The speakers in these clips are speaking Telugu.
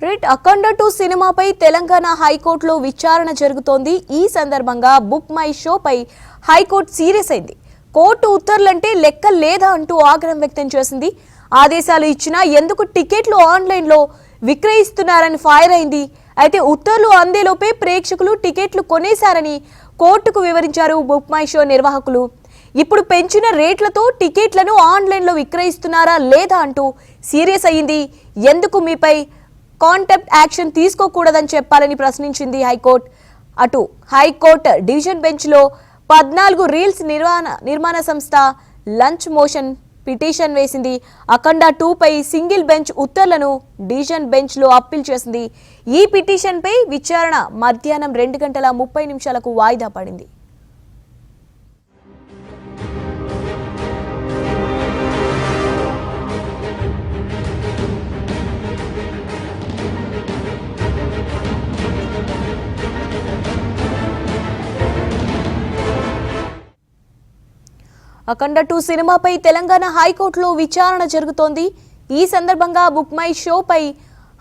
రైట్ అఖండ 2 సినిమాపై తెలంగాణ హైకోర్టులో విచారణ జరుగుతోంది. ఈ సందర్భంగా బుక్ మై షోపై హైకోర్టు సీరియస్ అయింది. కోర్టు ఉత్తర్వులంటే లెక్క లేదా అంటూ ఆగ్రహం వ్యక్తం చేసింది. ఆదేశాలు ఇచ్చినా ఎందుకు టికెట్లు ఆన్లైన్లో విక్రయిస్తున్నారని ఫైర్ అయింది. అయితే ఉత్తర్వులు అందేలోపే ప్రేక్షకులు టికెట్లు కొనేశారని కోర్టుకు వివరించారు బుక్ మై షో నిర్వాహకులు. ఇప్పుడు పెంచిన రేట్లతో టికెట్లను ఆన్లైన్లో విక్రయిస్తున్నారా లేదా అంటూ సీరియస్ అయ్యింది. ఎందుకు మీపై కాంటెంప్ట్ యాక్షన్ తీసుకోకూడదని చెప్పాలని ప్రశ్నించింది హైకోర్టు. అటు హైకోర్టు డివిజన్ బెంచ్లో 14 రీల్స్ నిర్మాణ సంస్థ లంచ్ మోషన్ పిటిషన్ వేసింది. అఖండ 2పై సింగిల్ బెంచ్ ఉత్తర్వులను డివిజన్ బెంచ్లో అప్పీల్ చేసింది. ఈ పిటిషన్పై విచారణ మధ్యాహ్నం 2:30 వాయిదా పడింది. అఖండ 2 సినిమాపై తెలంగాణ హైకోర్టులో విచారణ జరుగుతోంది. ఈ సందర్భంగా బుక్ మై షోపై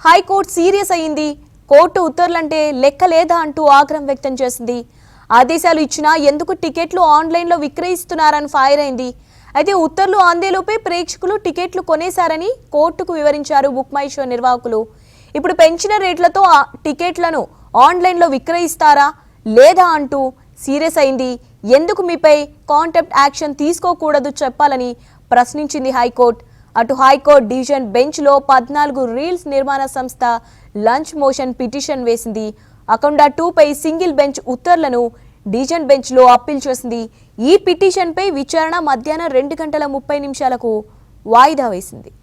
హైకోర్టు సీరియస్ అయ్యింది. కోర్టు ఉత్తర్వులంటే లెక్క లేదా అంటూ ఆగ్రహం వ్యక్తం చేసింది. ఆదేశాలు ఇచ్చినా ఎందుకు టికెట్లు ఆన్లైన్లో విక్రయిస్తున్నారని ఫైర్ అయింది. అయితే ఉత్తర్వులు అందేలోపే ప్రేక్షకులు టికెట్లు కొనేశారని కోర్టుకు వివరించారు బుక్ మై షో నిర్వాహకులు. ఇప్పుడు పెంచిన రేట్లతో టికెట్లను ఆన్లైన్లో విక్రయిస్తారా లేదా అంటూ సీరియస్ అయింది. ఎందుకు మీపై కాంటెంప్ట్ యాక్షన్ తీసుకోకూడదు చెప్పాలని ప్రశ్నించింది హైకోర్టు. అటు హైకోర్టు డివిజన్ బెంచ్లో 14 రీల్స్ నిర్మాణ సంస్థ లంచ్ మోషన్ పిటిషన్ వేసింది. అఖండ 2పై సింగిల్ బెంచ్ ఉత్తర్వులను డివిజన్ బెంచ్లో అప్పీల్ చేసింది. ఈ పిటిషన్పై విచారణ మధ్యాహ్నం 2:30 వాయిదా వేసింది.